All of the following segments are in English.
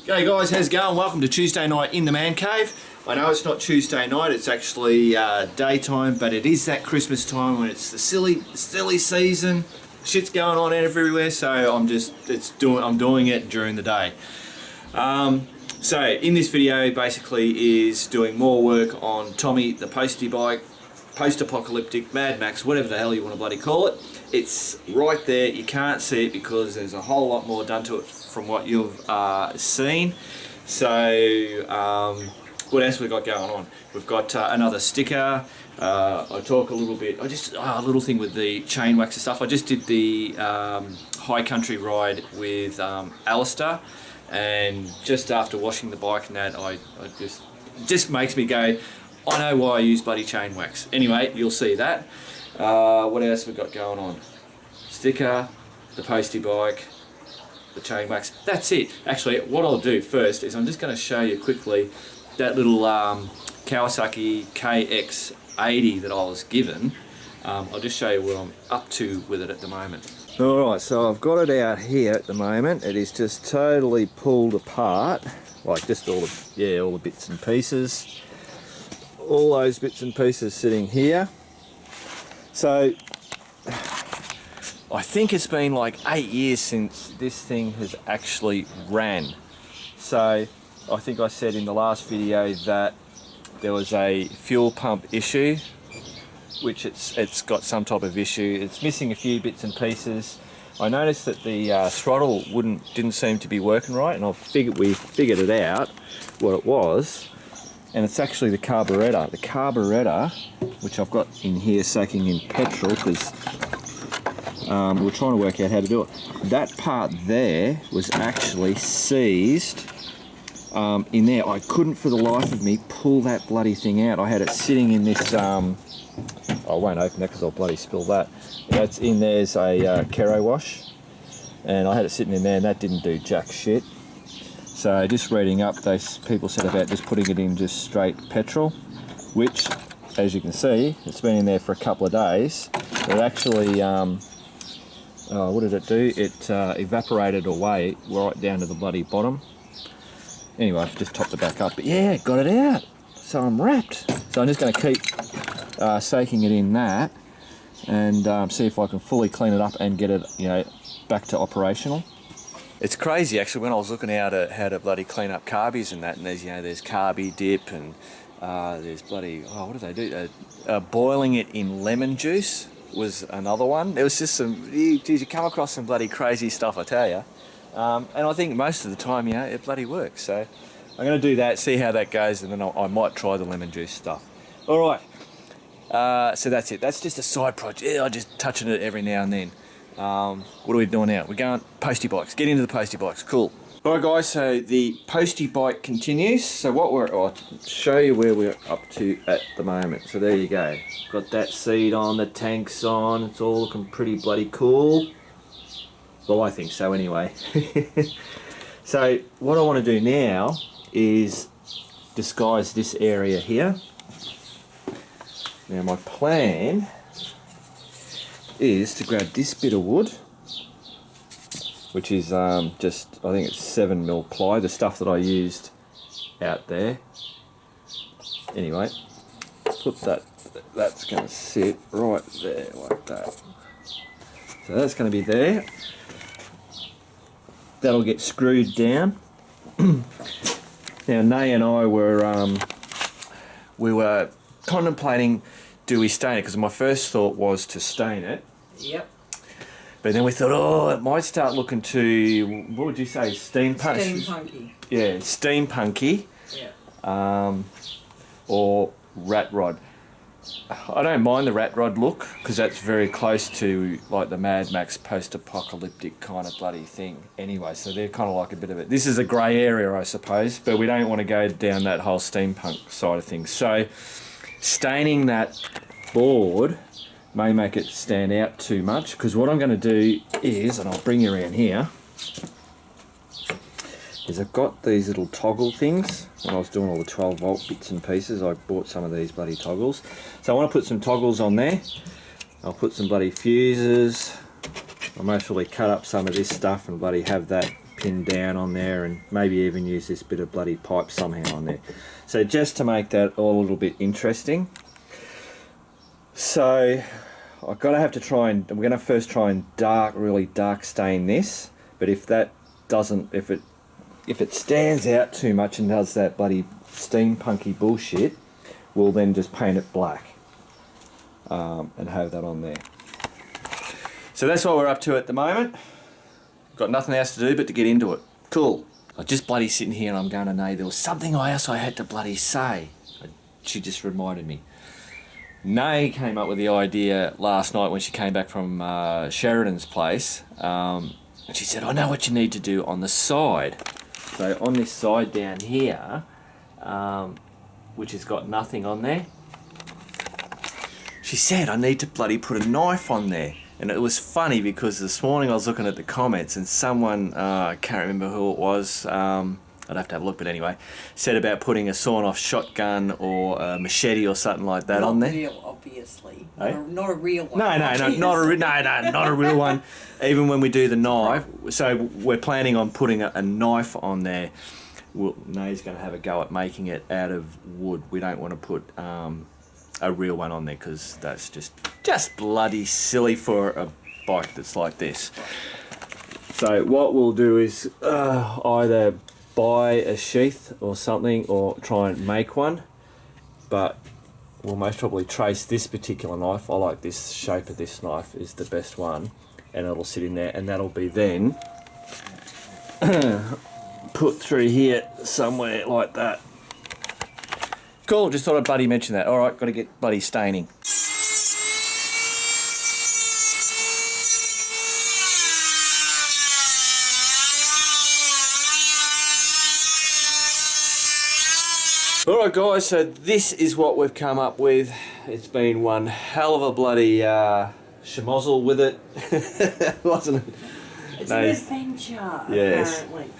G'day guys, how's it going? Welcome to Tuesday night in the man cave. I know it's not Tuesday night, it's actually daytime, but it is that Christmas time when it's the silly season. Shit's going on everywhere, so I'm doing it during the day. So in this video basically is doing more work on Tommy the Postie Bike, post-apocalyptic, Mad Max, whatever the hell you want to bloody call it. It's right there, you can't see it because there's a whole lot more done to it from what you've seen. So what else we got going on? We've got another sticker. I talk a little bit, a little thing with the chain wax and stuff. I just did the high country ride with AEST, and just after washing the bike and that, it just makes me go, I know why I use bloody chain wax. Anyway, you'll see that. What else we got going on? Sticker, the Postie Bike, the chain wax. That's it. Actually, what I'll do first is I'm just going to show you quickly that little Kawasaki KX80 that I was given. I'll just show you what I'm up to with it at the moment. Alright, so I've got it out here at the moment. It is just totally pulled apart, like just all the bits and pieces. All those bits and pieces sitting here. So I think it's been like 8 years since this thing has actually ran. So I think I said in the last video that there was a fuel pump issue, which it's got some type of issue. It's missing a few bits and pieces. I noticed that the throttle didn't seem to be working right, and we figured it out what it was. And it's actually the carburetor. The carburetor, which I've got in here soaking in petrol, because we're trying to work out how to do it. That part there was actually seized in there. I couldn't for the life of me pull that bloody thing out. I had it sitting in this, I won't open that because I'll bloody spill that. That's in there's a Kero wash, and I had it sitting in there and that didn't do jack shit. So just reading up, those people said about just putting it in just straight petrol, which, as you can see, it's been in there for a couple of days. It actually, what did it do? It evaporated away right down to the bloody bottom. Anyway, I've just topped it back up, but yeah, got it out. So I'm wrapped. So I'm just going to keep soaking it in that, and see if I can fully clean it up and get it, back to operational. It's crazy actually when I was looking out at how to bloody clean up carbies and that, and there's carby dip, and there's bloody, what do they do? Boiling it in lemon juice was another one. There was just some, geez, you come across some bloody crazy stuff, I tell you. And I think most of the time, it bloody works. So I'm going to do that, see how that goes, and then I might try the lemon juice stuff. All right. So that's it. That's just a side project. I'm just touching it every now and then. What are we doing now? We're going Postie Bikes. Get into the Postie Bikes. Cool. Alright guys, so the Postie Bike continues. So I'll show you where we're up to at the moment. So there you go. Got that seat on, the tank's on. It's all looking pretty bloody cool. Well, I think so anyway. So what I want to do now is disguise this area here. Now my plan is to grab this bit of wood, which is I think it's 7mm ply, the stuff that I used out there. Anyway, put that's going to sit right there like that. So that's going to be there. That'll get screwed down. Now Nay and I were contemplating, do we stain it? Because my first thought was to stain it. Yep. But then we thought, it might start looking too, what would you say, steampunk? Steampunky. Yeah, steampunky. Yeah. Or rat rod. I don't mind the rat rod look, because that's very close to like the Mad Max post-apocalyptic kind of bloody thing anyway, so they're kind of like a bit of it. This is a grey area, I suppose, but we don't want to go down that whole steampunk side of things. So staining that board may make it stand out too much, because what I'm going to do is, and I'll bring you around here, is I've got these little toggle things. When I was doing all the 12 volt bits and pieces, I bought some of these bloody toggles. So I want to put some toggles on there. I'll put some bloody fuses. I'll most probably cut up some of this stuff and bloody have that pinned down on there, and maybe even use this bit of bloody pipe somehow on there. So just to make that all a little bit interesting. So I've got to have to try and, we're going to first try and really dark stain this, but if that doesn't, if it stands out too much and does that bloody steampunky bullshit, we'll then just paint it black and have that on there. So that's what we're up to at the moment. Got nothing else to do but to get into it. Cool. I'm just bloody sitting here and I'm going to know there was something else I had to bloody say. She just reminded me. Nay came up with the idea last night when she came back from Sheridan's place. And she said, I know what you need to do on the side. So on this side down here, which has got nothing on there, she said I need to bloody put a knife on there. And it was funny because this morning I was looking at the comments and someone, I can't remember who it was, I'd have to have a look, but anyway, said about putting a sawn-off shotgun or a machete or something like that on there. Not real, obviously. Eh? Not a real one. No, not a real one. Even when we do the knife, so we're planning on putting a knife on there. Nay's going to have a go at making it out of wood. We don't want to put a real one on there because that's just bloody silly for a bike that's like this. So what we'll do is either buy a sheath or something or try and make one, but we'll most probably trace this particular knife. I like this shape of this knife is the best one, and it'll sit in there, and that'll be then put through here somewhere like that. Cool, just thought I'd bloody mention that. Alright, got to get bloody staining. Alright guys, so this is what we've come up with. It's been one hell of a bloody schmozzle with it, wasn't it? It's an adventure, yes. apparently.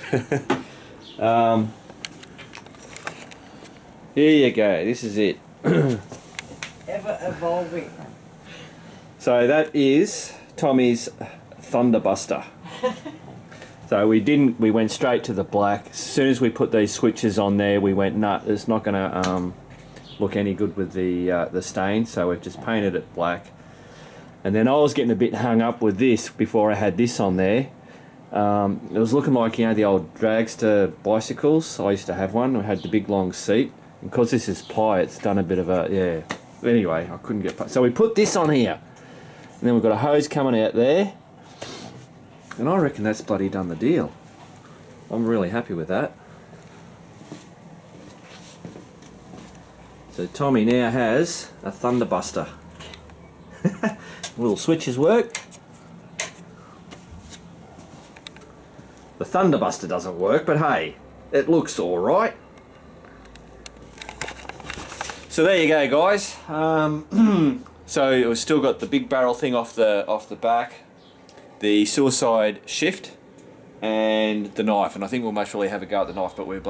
Here you go, this is it. Ever evolving. So that is Tommy's Thunderbuster. So we went straight to the black. As soon as we put these switches on there, we went, nah, it's not gonna look any good with the stain, so we've just painted it black. And then I was getting a bit hung up with this before I had this on there. It was looking like, you know, the old dragster bicycles. I used to have one. I had the big long seat. And because this is ply, it's done a bit of a, yeah. Anyway, I couldn't get, so we put this on here. And then we've got a hose coming out there. And I reckon that's bloody done the deal. I'm really happy with that. So Tommy now has a Thunderbuster. Little switches work. The Thunderbuster doesn't work, but hey, it looks alright. So there you go, guys. So we've still got the big barrel thing off the back, the suicide shift, and the knife. And I think we'll most probably have a go at the knife, but we're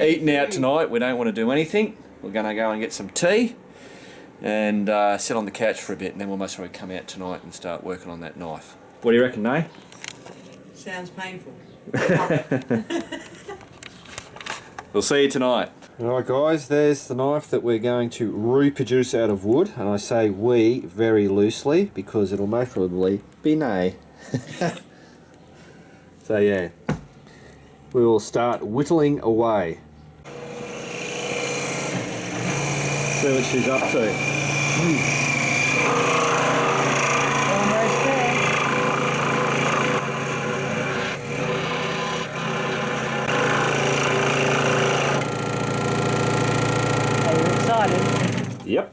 eating out tonight. We don't want to do anything. We're going to go and get some tea and sit on the couch for a bit, and then we'll most probably come out tonight and start working on that knife. What do you reckon, Nay? Sounds painful. We'll see you tonight. Alright guys, there's the knife that we're going to reproduce out of wood, and I say we very loosely because it'll most probably be Nay. So yeah, we will start whittling away. See what she's up to. Almost there. Are you excited? Yep.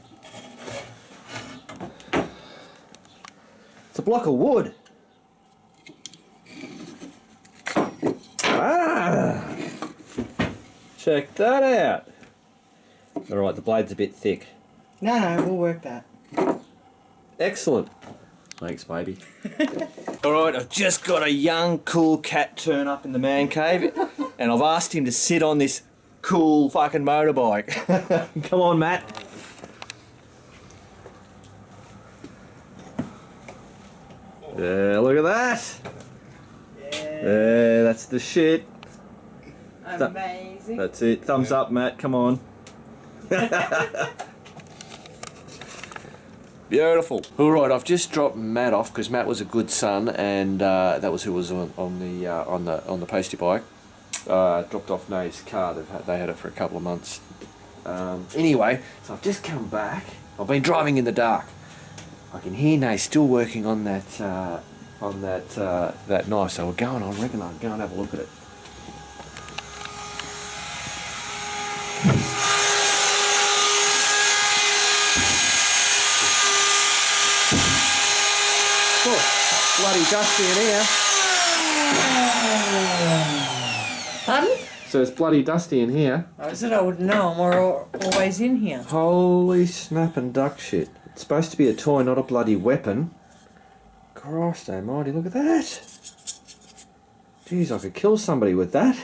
It's a block of wood. Ah! Check that out. Alright, the blade's a bit thick. No, we'll work that. Excellent. Thanks, baby. Alright, I've just got a young, cool cat turn up in the man cave, and I've asked him to sit on this cool fucking motorbike. Come on, Matt. Yeah, look at that. Yeah. Yeah, that's the shit. Amazing. That's it. Thumbs up, Matt. Come on. Beautiful. All right, I've just dropped Matt off because Matt was a good son, and that was who was on the Postie Bike. Dropped off Nate's car. They had it for a couple of months. Anyway, so I've just come back. I've been driving in the dark. I can hear Nate still working on that that knife. So we're going. I reckon I'll go and have a look at it. Oh, bloody dusty in here. Pardon? So it's bloody dusty in here. I said I wouldn't know. I'm always in here. Holy snap and duck shit. It's supposed to be a toy, not a bloody weapon. Christ almighty, look at that. Jeez, I could kill somebody with that.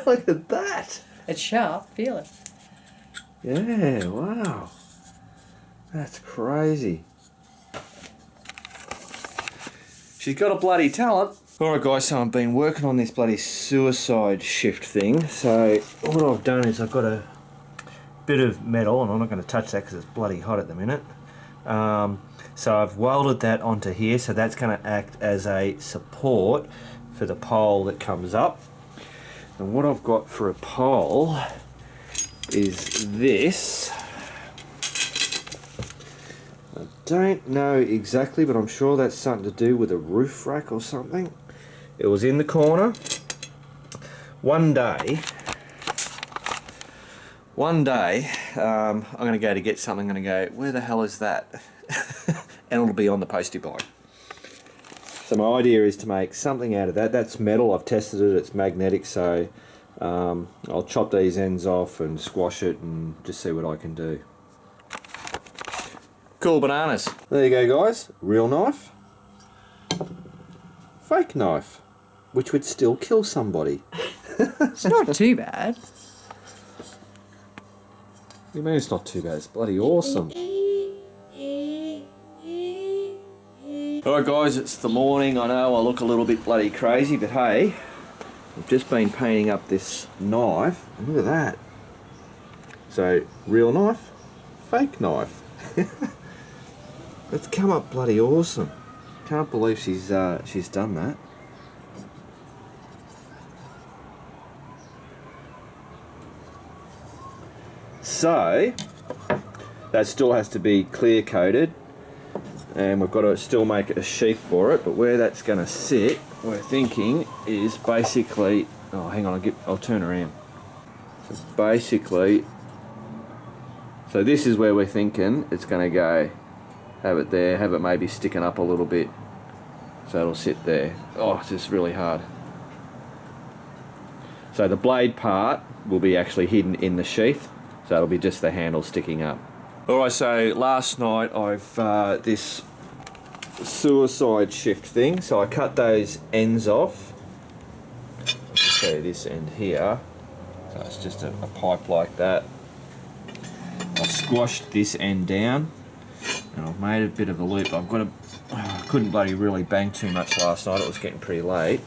Look at that. It's sharp. Feel it. Yeah, wow. That's crazy. She's got a bloody talent. Alright guys, so I've been working on this bloody suicide shift thing. So what I've done is I've got a bit of metal, and I'm not going to touch that because it's bloody hot at the minute. So I've welded that onto here, so that's going to act as a support for the pole that comes up. And what I've got for a pole is this. I don't know exactly, but I'm sure that's something to do with a roof rack or something. It was in the corner. One day, I'm going to go to get something, I'm going to go, where the hell is that? And it'll be on the Postie Bike. So my idea is to make something out of that. That's metal, I've tested it, it's magnetic, so I'll chop these ends off and squash it and just see what I can do. Cool bananas. There you go guys, real knife, fake knife, which would still kill somebody. It's not too bad. You mean it's not too bad, it's bloody awesome. Alright guys, it's the morning. I know I look a little bit bloody crazy, but hey, I've just been painting up this knife, and look at that. So, real knife, fake knife. It's come up bloody awesome. Can't believe she's done that. So, that still has to be clear coated, and we've got to still make a sheath for it, but where that's going to sit, we're thinking, is basically, oh hang on, I'll turn around. So basically, so this is where we're thinking it's going to go. Have it there, have it maybe sticking up a little bit, so it'll sit there. Oh, it's just really hard. So the blade part will be actually hidden in the sheath, so it'll be just the handle sticking up. Alright, so last night I've this suicide shift thing, so I cut those ends off. I'll just show you this end here. So it's just a pipe like that. I've squashed this end down, and I've made a bit of a loop. I've got I couldn't bloody really bang too much last night, it was getting pretty late.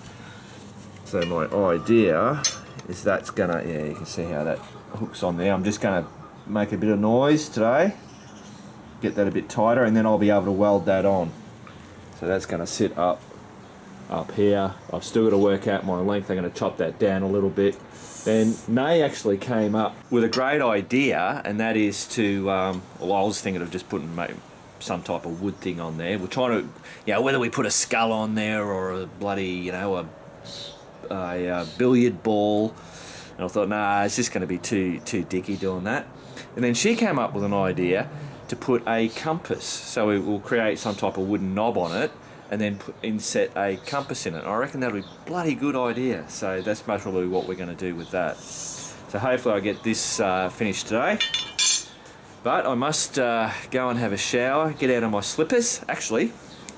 So my idea is that's gonna, yeah, you can see how that hooks on there. I'm just gonna make a bit of noise today, get that a bit tighter, and then I'll be able to weld that on. So that's gonna sit up here. I've still got to work out my length. I'm gonna chop that down a little bit. Then Nay actually came up with a great idea, and that is to, well, I was thinking of just putting some type of wood thing on there. We're trying to, you know, whether we put a skull on there or a bloody, you know, a billiard ball. And I thought, nah, it's just going to be too dicky doing that. And then she came up with an idea to put a compass. So we will create some type of wooden knob on it, and then inset a compass in it. I reckon that'll be a bloody good idea. So that's most probably what we're going to do with that. So hopefully I get this finished today. But I must go and have a shower, get out of my slippers. Actually,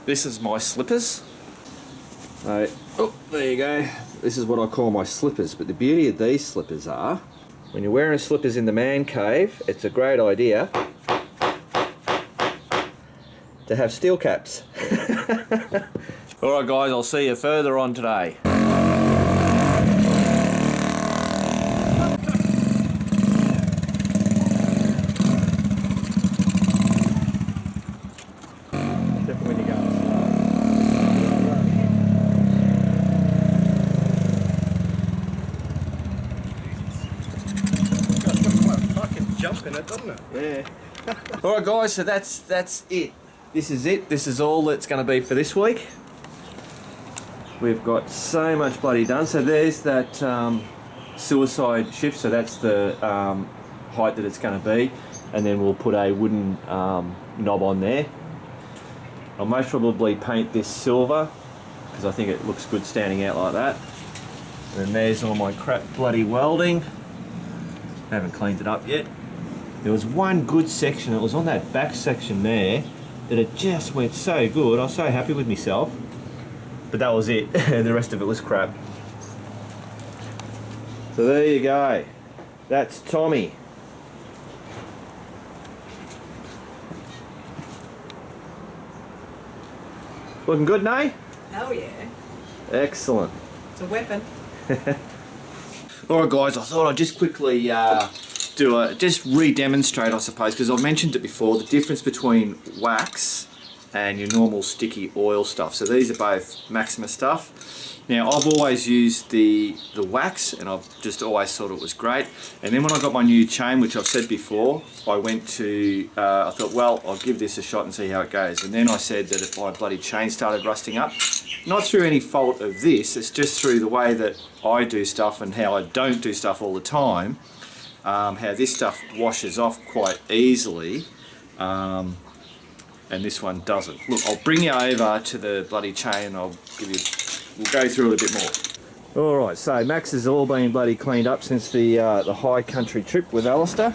this is my slippers. Oh, there you go. This is what I call my slippers. But the beauty of these slippers are, when you're wearing slippers in the man cave, it's a great idea to have steel caps. Alright guys, I'll see you further on today. Jumping it, doesn't it? Yeah. Alright guys, so that's it. This is it. This is all that's going to be for this week. We've got so much bloody done. So there's that suicide shift, so that's the height that it's going to be. And then we'll put a wooden knob on there. I'll most probably paint this silver because I think it looks good standing out like that. And then there's all my crap bloody welding. I haven't cleaned it up yet. There was one good section, it was on that back section there, that it just went so good. I was so happy with myself. But that was it. The rest of it was crap. So there you go. That's Tommy. Looking good, Nay? Oh yeah. Excellent. It's a weapon. Alright guys, I thought I'd just quickly just re-demonstrate, I suppose, because I've mentioned it before, the difference between wax and your normal sticky oil stuff. So these are both Maxima stuff. Now I've always used the wax, and I've just always thought it was great. And then when I got my new chain, which I've said before, I went to, I thought, well, I'll give this a shot and see how it goes. And then I said that if my bloody chain started rusting up, not through any fault of this, it's just through the way that I do stuff and how I don't do stuff all the time. How this stuff washes off quite easily, and this one doesn't. Look, I'll bring you over to the bloody chain and I'll give you, we'll go through it a bit more. Alright, so Max has all been bloody cleaned up since the high country trip with Alistair.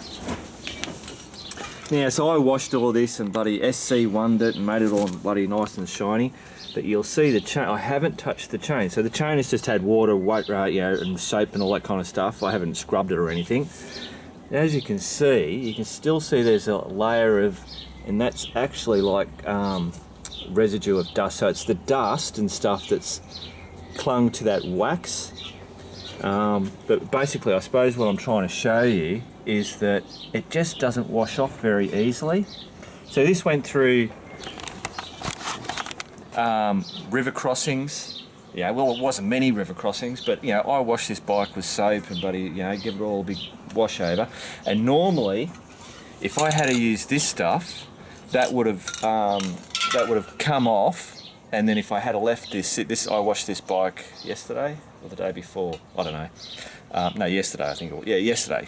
Now, so I washed all this and bloody SC1'd it and made it all bloody nice and shiny. But you'll see the chain, I haven't touched the chain. So the chain has just had water, and soap and all that kind of stuff. I haven't scrubbed it or anything. As you can still see there's a layer of, and that's actually like residue of dust. So it's the dust and stuff that's clung to that wax. But basically, I suppose what I'm trying to show you is that it just doesn't wash off very easily. So this went through river crossings. Yeah, well, it wasn't many river crossings, but you know, I washed this bike with soap and bloody, you know, give it all a big wash over. And normally, if I had to use this stuff, that would have come off. And then if I had left this, I washed this bike yesterday or the day before, I don't know. No, yesterday I think. Yeah, yesterday.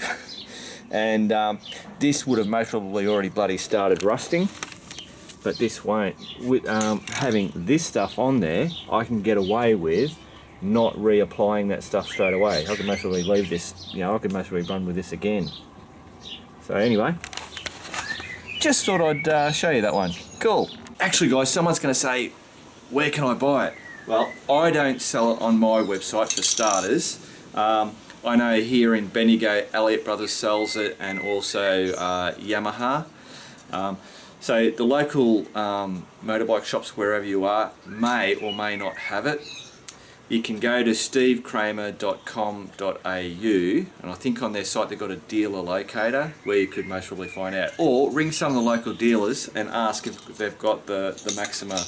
And this would have most probably already bloody started rusting. But this won't. With having this stuff on there, I can get away with not reapplying that stuff straight away. I can most probably leave this, you know, I could most probably run with this again. So anyway, just thought I'd show you that one. Cool. Actually guys, someone's going to say, where can I buy it? Well, I don't sell it on my website for starters. I know here in Bendigo, Elliott Brothers sells it, and also Yamaha. So the local motorbike shops wherever you are may or may not have it. You can go to stevekramer.com.au, and I think on their site they've got a dealer locator where you could most probably find out. Or ring some of the local dealers and ask if they've got the Maxima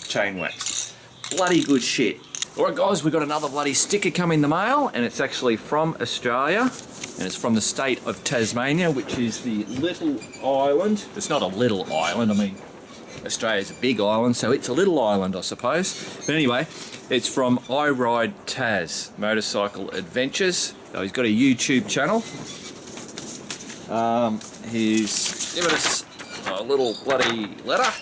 chain wax. Bloody good shit. Alright guys, we've got another bloody sticker come in the mail, and it's actually from Australia, and it's from the state of Tasmania, which is the little island. It's not a little island, I mean, Australia's a big island, so it's a little island, I suppose. But anyway, it's from I Ride Taz Motorcycle Adventures. So he's got a YouTube channel. He's given us a little bloody letter.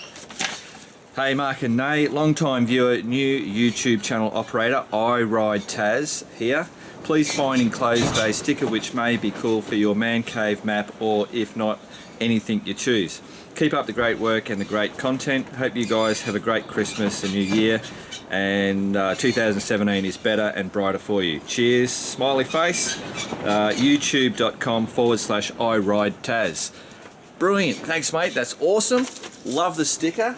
Hey Mark and Nay, long time viewer, new YouTube channel operator, I Ride Taz here. Please find enclosed a sticker which may be cool for your man cave map, or if not, anything you choose. Keep up the great work and the great content. Hope you guys have a great Christmas and New Year, and 2017 is better and brighter for you. Cheers, smiley face. youtube.com/I Ride Taz. Brilliant, thanks mate, that's awesome. Love the sticker.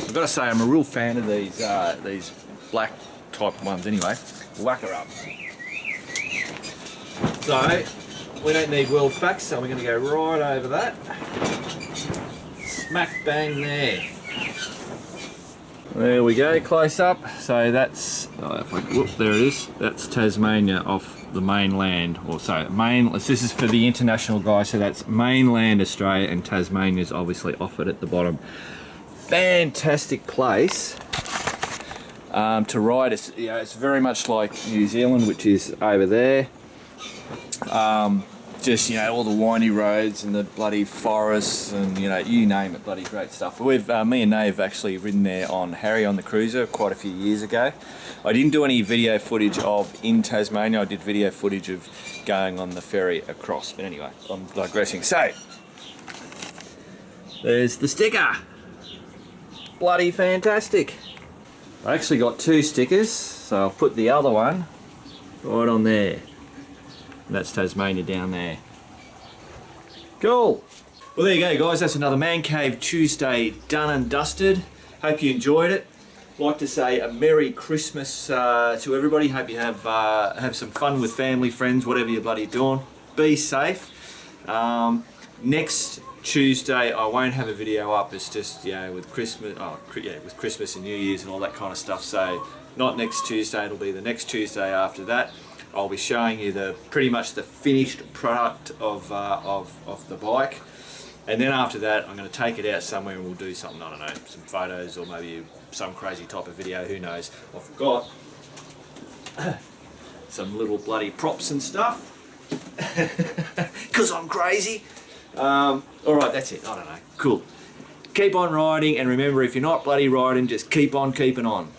I've got to say, I'm a real fan of these black type ones anyway. Whack her up. So, we don't need world facts, so we're going to go right over that. Smack bang there. There we go, close up. So that's, whoop, there it is. That's Tasmania off the mainland, or so this is for the international guys. So that's mainland Australia, and Tasmania's obviously off it at the bottom. Fantastic place to ride. It's, you know, it's very much like New Zealand, which is over there. Just, you know, all the windy roads and the bloody forests and, you know, you name it, bloody great stuff. We've, me and Nave actually ridden there on Harry on the Cruiser quite a few years ago. I didn't do any video footage of in Tasmania. I did video footage of going on the ferry across. But anyway, I'm digressing. So, there's the sticker. Bloody fantastic. I actually got 2 stickers, so I'll put the other one right on there. That's Tasmania down there. Cool. Well, there you go, guys. That's another Man Cave Tuesday done and dusted. Hope you enjoyed it. Like to say a Merry Christmas to everybody. Hope you have some fun with family, friends, whatever you're bloody doing. Be safe. Next Tuesday, I won't have a video up. It's just, you know, with Christmas. With Christmas and New Year's and all that kind of stuff. So not next Tuesday. It'll be the next Tuesday after that. I'll be showing you pretty much the finished product of the bike, and then after that I'm going to take it out somewhere and we'll do something, I don't know, some photos or maybe some crazy type of video, who knows. I've got some little bloody props and stuff because I'm crazy. Alright, that's it, I don't know, cool. Keep on riding, and remember, if you're not bloody riding, just keep on keeping on.